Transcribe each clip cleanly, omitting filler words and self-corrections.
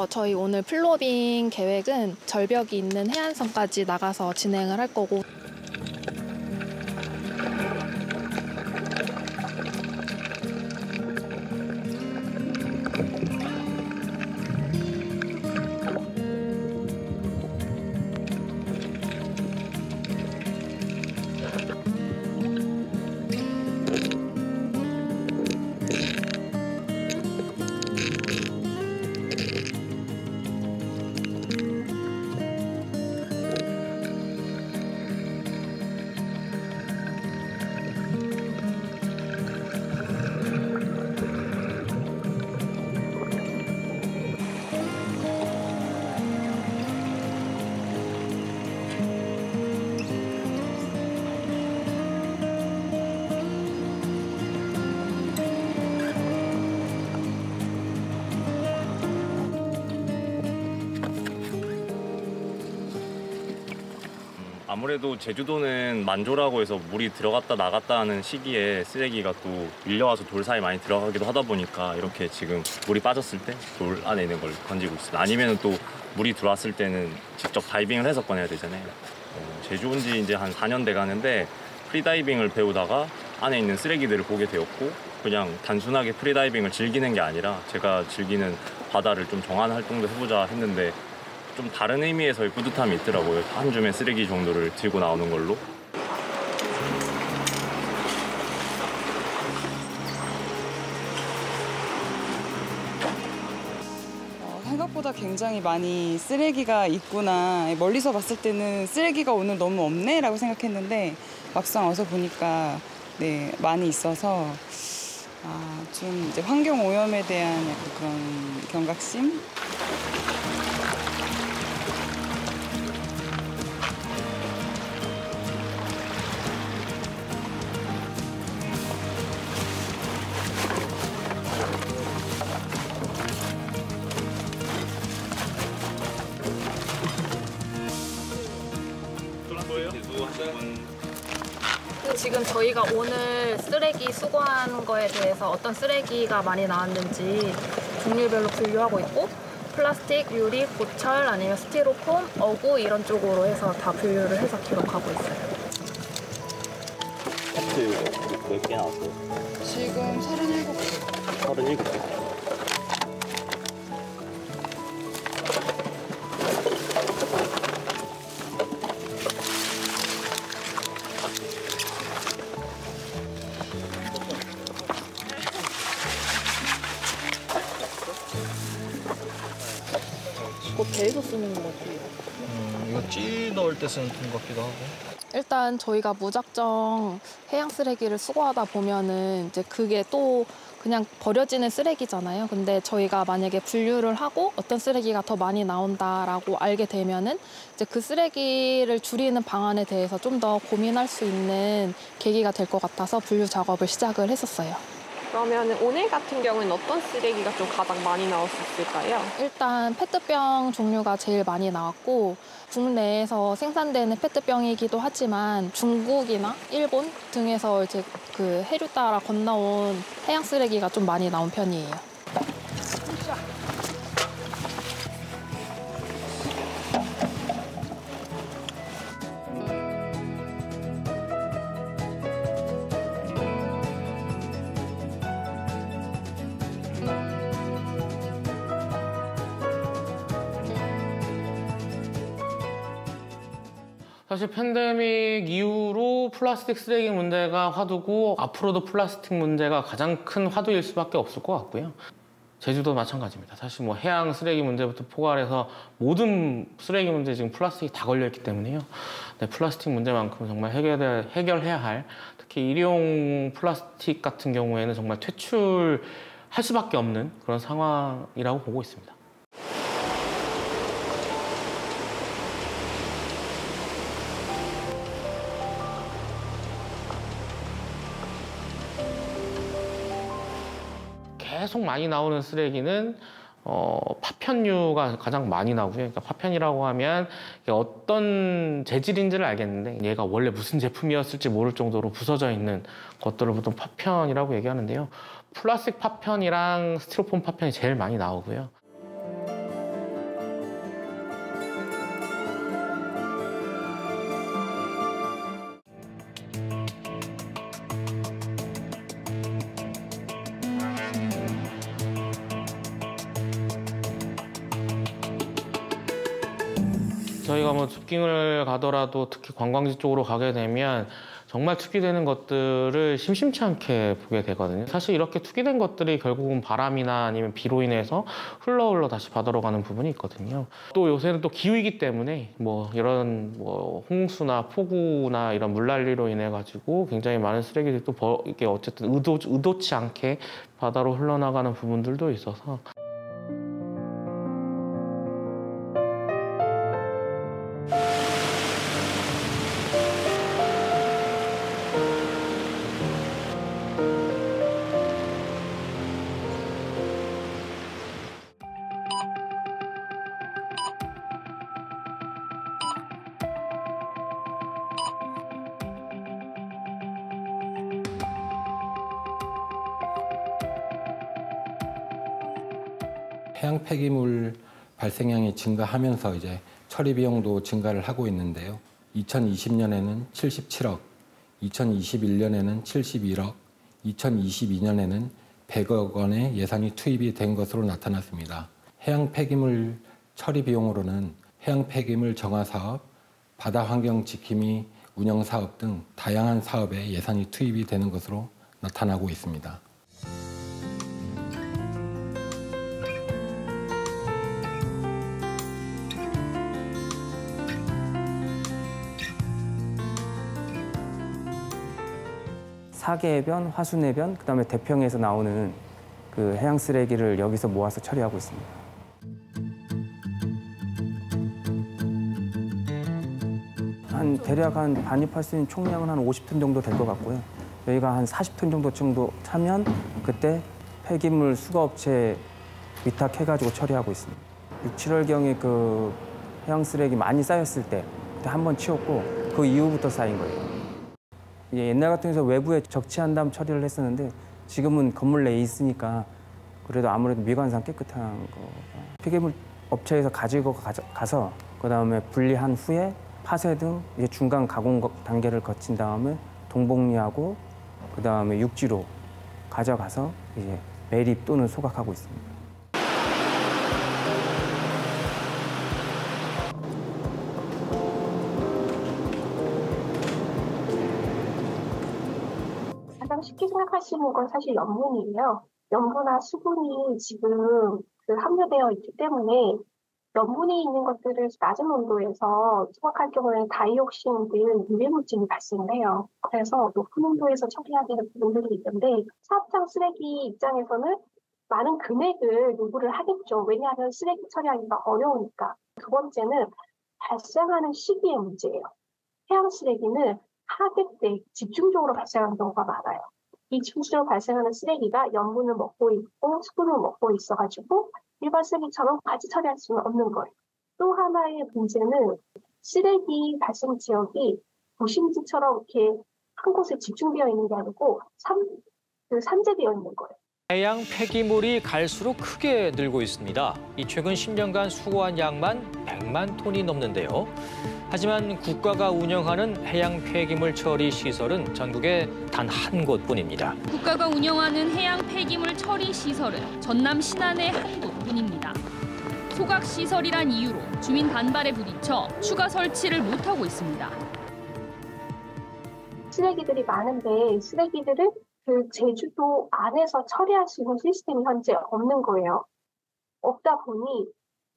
저희 오늘 플로빙 계획은 절벽이 있는 해안선까지 나가서 진행을 할 거고. 아무래도 제주도는 만조라고 해서 물이 들어갔다 나갔다 하는 시기에 쓰레기가 또 밀려와서 돌 사이 많이 들어가기도 하다 보니까 이렇게 지금 물이 빠졌을 때 돌 안에 있는 걸 건지고 있어요. 아니면 또 물이 들어왔을 때는 직접 다이빙을 해서 꺼내야 되잖아요. 제주 온 지 이제 한 4년 돼 가는데 프리다이빙을 배우다가 안에 있는 쓰레기들을 보게 되었고, 그냥 단순하게 프리다이빙을 즐기는 게 아니라 제가 즐기는 바다를 좀 정한 활동도 해보자 했는데 좀 다른 의미에서의 뿌듯함이 있더라고요. 한 줌의 쓰레기 정도를 들고 나오는 걸로. 생각보다 굉장히 많이 쓰레기가 있구나. 멀리서 봤을 때는 쓰레기가 오늘 너무 없네 라고 생각했는데 막상 와서 보니까 네, 많이 있어서 좀 이제 환경 오염에 대한 약간 그런 경각심? 지금 저희가 오늘 쓰레기 수거한 거에 대해서 어떤 쓰레기가 많이 나왔는지 종류별로 분류하고 있고, 플라스틱, 유리, 고철, 아니면 스티로폼, 어구 이런 쪽으로 해서 다 분류를 해서 기록하고 있어요. 팩트 몇 개 나왔어요? 지금 37개. 37개. 그거 배에서 쓰는 것 같아요. 이거 찌 넣을 때 쓰는 것 같기도 하고. 일단 저희가 무작정 해양 쓰레기를 수거하다 보면은 이제 그게 또 그냥 버려지는 쓰레기잖아요. 근데 저희가 만약에 분류를 하고 어떤 쓰레기가 더 많이 나온다라고 알게 되면은 이제 그 쓰레기를 줄이는 방안에 대해서 좀 더 고민할 수 있는 계기가 될 것 같아서 분류 작업을 시작을 했었어요. 그러면 오늘 같은 경우는 어떤 쓰레기가 좀 가장 많이 나올 수 있을까요? 일단 페트병 종류가 제일 많이 나왔고, 국내에서 생산되는 페트병이기도 하지만 중국이나 일본 등에서 이제 그 해류 따라 건너온 해양 쓰레기가 좀 많이 나온 편이에요. 사실 팬데믹 이후로 플라스틱 쓰레기 문제가 화두고 앞으로도 플라스틱 문제가 가장 큰 화두일 수밖에 없을 것 같고요. 제주도 마찬가지입니다. 사실 뭐 해양 쓰레기 문제부터 포괄해서 모든 쓰레기 문제 지금 플라스틱이 다 걸려있기 때문에요. 네, 플라스틱 문제만큼 정말 해결해야 할, 특히 일회용 플라스틱 같은 경우에는 정말 퇴출할 수밖에 없는 그런 상황이라고 보고 있습니다. 계속 많이 나오는 쓰레기는 파편류가 가장 많이 나오고요. 그러니까 파편이라고 하면 어떤 재질인지를 알겠는데 얘가 원래 무슨 제품이었을지 모를 정도로 부서져 있는 것들을 보통 파편이라고 얘기하는데요. 플라스틱 파편이랑 스티로폼 파편이 제일 많이 나오고요. 저희가 뭐 트레킹을 가더라도 특히 관광지 쪽으로 가게 되면 정말 투기되는 것들을 심심치 않게 보게 되거든요. 사실 이렇게 투기된 것들이 결국은 바람이나 아니면 비로 인해서 흘러 다시 바다로 가는 부분이 있거든요. 또 요새는 또 기후이기 때문에 뭐 이런 뭐 홍수나 폭우나 이런 물난리로 인해 가지고 굉장히 많은 쓰레기들이 또 이게 어쨌든 의도치 않게 바다로 흘러나가는 부분들도 있어서. 해양 폐기물 발생량이 증가하면서 이제 처리 비용도 증가를 하고 있는데요. 2020년에는 77억, 2021년에는 71억, 2022년에는 100억 원의 예산이 투입이 된 것으로 나타났습니다. 해양 폐기물 처리 비용으로는 해양 폐기물 정화 사업, 바다 환경 지킴이 운영 사업 등 다양한 사업에 예산이 투입이 되는 것으로 나타나고 있습니다. 사계해변, 화순해변, 그다음에 대평에서 나오는 그 해양 쓰레기를 여기서 모아서 처리하고 있습니다. 대략 반입할 수 있는 총량은 한 50톤 정도 될 것 같고요. 저희가 한 40톤 정도 차면 그때 폐기물 수거업체 위탁해가지고 처리하고 있습니다. 6, 7월경에 그 해양 쓰레기 많이 쌓였을 때 그때 한 번 치웠고 그 이후부터 쌓인 거예요. 옛날 같은 경우는 외부에 적치한 다음 처리를 했었는데 지금은 건물 내에 있으니까 그래도 아무래도 미관상 깨끗한 거. 폐기물 업체에서 가지고 가서 그다음에 분리한 후에 파쇄 등 이제 중간 가공 단계를 거친 다음에 동봉리하고 그다음에 육지로 가져가서 이제 매립 또는 소각하고 있습니다. 가장 쉽게 생각하시는 건 사실 염분이에요. 염분과 수분이 지금 함유되어 있기 때문에 염분이 있는 것들을 낮은 온도에서 소각할 경우에 다이옥신 등 유해물질이 발생을 해요. 그래서 높은 온도에서 처리해야 되는 부분들이 있는데 사업장 쓰레기 입장에서는 많은 금액을 요구를 하겠죠. 왜냐하면 쓰레기 처리하기가 어려우니까. 두 번째는 발생하는 시기의 문제예요. 해양 쓰레기는 하객 때 집중적으로 발생하는 경우가 많아요. 이 집중적으로 발생하는 쓰레기가 염분을 먹고 있고 수분을 먹고 있어가지고 일반 쓰레기처럼 같이 처리할 수는 없는 거예요. 또 하나의 문제는 쓰레기 발생 지역이 도심지처럼 이렇게 한 곳에 집중되어 있는 게 아니고 산재되어 있는 거예요. 해양 폐기물이 갈수록 크게 늘고 있습니다. 이 최근 10년간 수거한 양만 100만 톤이 넘는데요. 하지만 국가가 운영하는 해양 폐기물 처리 시설은 전국에 단 한 곳뿐입니다. 국가가 운영하는 해양 폐기물 처리 시설은 전남 신안의 한 곳뿐입니다. 소각 시설이란 이유로 주민 반발에 부딪혀 추가 설치를 못하고 있습니다. 쓰레기들이 많은데 쓰레기들을 제주도 안에서 처리할 수 있는 시스템이 현재 없는 거예요. 없다 보니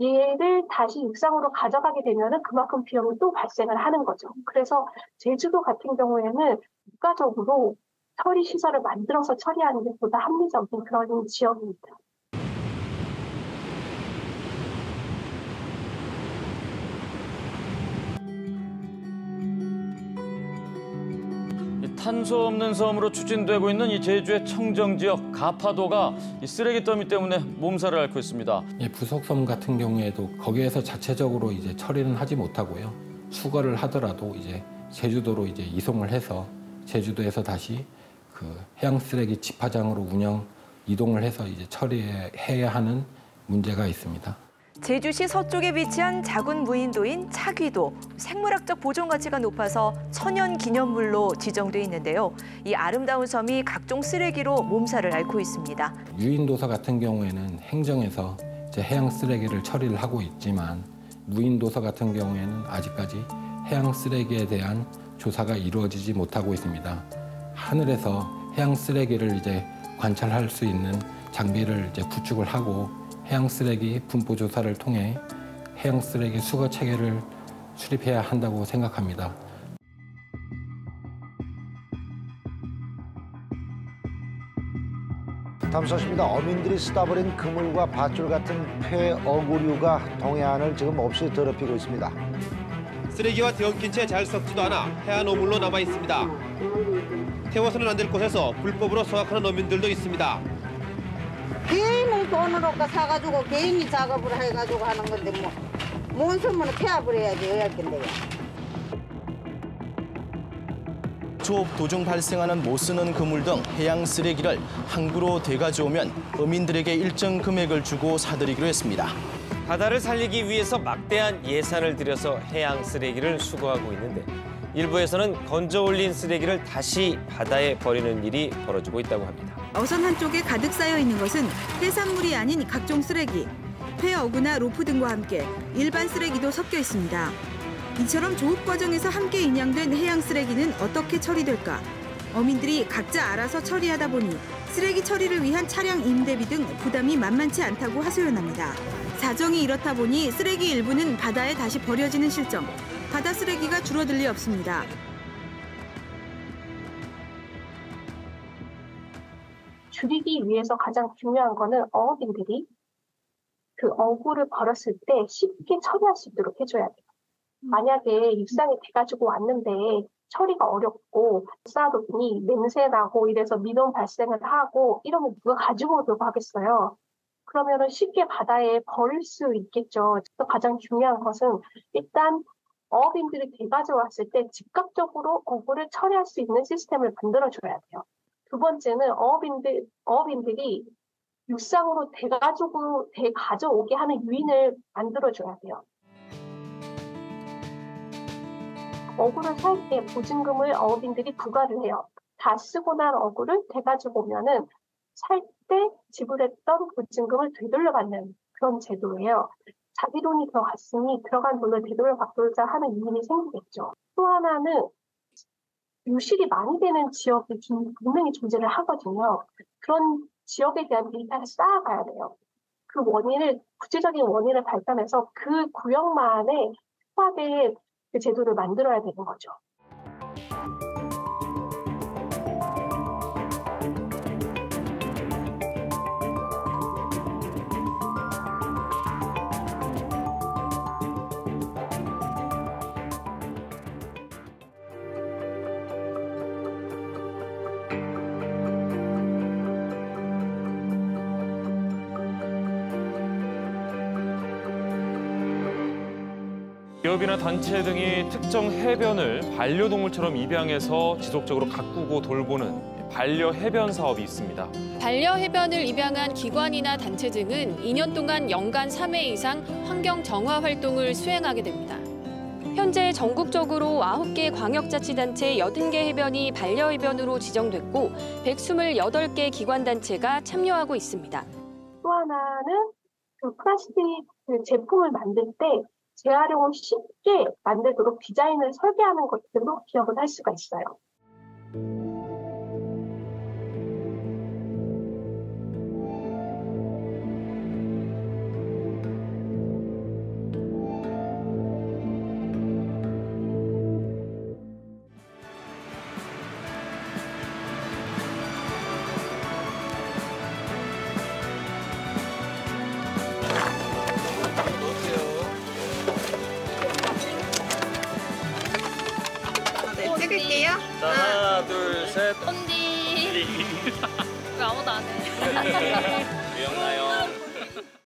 얘를 다시 육상으로 가져가게 되면 그만큼 비용이 또 발생을 하는 거죠. 그래서 제주도 같은 경우에는 국가적으로 처리 시설을 만들어서 처리하는 게 보다 합리적인 그런 지역입니다. 탄소 없는 섬으로 추진되고 있는 이 제주의 청정 지역 가파도가 이 쓰레기 더미 때문에 몸살을 앓고 있습니다. 부속섬 같은 경우에도 거기에서 자체적으로 이제 처리는 하지 못하고요. 수거를 하더라도 이제 제주도로 이제 이송을 해서 제주도에서 다시 그 해양 쓰레기 집화장으로 이동을 해서 이제 처리해야 하는 문제가 있습니다. 제주시 서쪽에 위치한 작은 무인도인 차귀도 생물학적 보존 가치가 높아서 천연 기념물로 지정돼 있는데요. 이 아름다운 섬이 각종 쓰레기로 몸살을 앓고 있습니다. 유인도서 같은 경우에는 행정에서 이제 해양 쓰레기를 처리를 하고 있지만 무인도서 같은 경우에는 아직까지 해양 쓰레기에 대한 조사가 이루어지지 못하고 있습니다. 하늘에서 해양 쓰레기를 이제 관찰할 수 있는 장비를 이제 구축을 하고 해양 쓰레기 분포 조사를 통해 해양 쓰레기 수거 체계를 수립해야 한다고 생각합니다. 다음 소식입니다. 어민들이 쓰다 버린 그물과 밧줄 같은 폐어구류가 동해안을 지금 몹시 더럽히고 있습니다. 쓰레기와 뒤엉킨 채 잘 썩지도 않아 해안 오물로 남아 있습니다. 태워서는 안 될 곳에서 불법으로 소각하는 어민들도 있습니다. 개인의 돈으로 사가지고 개인이 작업을 해가지고 하는 건데 뭔 소문은 폐합을 해야지 어할 건데요. 초업 도중 발생하는 못 쓰는 그물 등 해양 쓰레기를 항구로 되가져오면 어민들에게 일정 금액을 주고 사들이기로 했습니다. 바다를 살리기 위해서 막대한 예산을 들여서 해양 쓰레기를 수거하고 있는데 일부에서는 건져 올린 쓰레기를 다시 바다에 버리는 일이 벌어지고 있다고 합니다. 어선 한쪽에 가득 쌓여 있는 것은 해산물이 아닌 각종 쓰레기, 폐어구나 로프 등과 함께 일반 쓰레기도 섞여 있습니다. 이처럼 조업 과정에서 함께 인양된 해양 쓰레기는 어떻게 처리될까? 어민들이 각자 알아서 처리하다 보니 쓰레기 처리를 위한 차량 임대비 등 부담이 만만치 않다고 하소연합니다. 사정이 이렇다 보니 쓰레기 일부는 바다에 다시 버려지는 실정. 바다 쓰레기가 줄어들 리 없습니다. 줄이기 위해서 가장 중요한 거는 어업인들이 그 어구를 버렸을 때 쉽게 처리할 수 있도록 해줘야 돼요. 만약에 육상에 돼가지고 왔는데 처리가 어렵고 쌓아두니 냄새나고 이래서 민원 발생을 하고 이러면 누가 가지고 오려고 하겠어요. 그러면은 쉽게 바다에 버릴 수 있겠죠. 또 가장 중요한 것은 일단 어업인들이 돼가지고 왔을 때 즉각적으로 어구를 처리할 수 있는 시스템을 만들어줘야 돼요. 두 번째는 어업인들이 육상으로 가져오게 하는 유인을 만들어줘야 돼요. 어구를 살 때 보증금을 어업인들이 부과를 해요. 다 쓰고 난 어구를 돼가지고 오면은 살 때 지불했던 보증금을 되돌려받는 그런 제도예요. 자기 돈이 들어갔으니 들어간 돈을 되돌려받고자 하는 유인이 생기겠죠. 또 하나는 유실이 많이 되는 지역이 분명히 존재를 하거든요. 그런 지역에 대한 데이터를 쌓아가야 돼요. 그 구체적인 원인을 발견해서 그 구역만에 특화된 그 제도를 만들어야 되는 거죠. 기업이나 단체 등이 특정 해변을 반려동물처럼 입양해서 지속적으로 가꾸고 돌보는 반려해변 사업이 있습니다. 반려해변을 입양한 기관이나 단체 등은 2년 동안 연간 3회 이상 환경 정화 활동을 수행하게 됩니다. 현재 전국적으로 9개 광역자치단체 80개 해변이 반려해변으로 지정됐고 128개 기관단체가 참여하고 있습니다. 또 하나는 그 플라스틱 제품을 만들 때 재활용을 쉽게 만들도록 디자인을 설계하는 것들로 기업을 할 수가 있어요. 찍을게요. 자, 하나, 둘, 셋. 언니. 왜 아무도 안 해? 기억나요?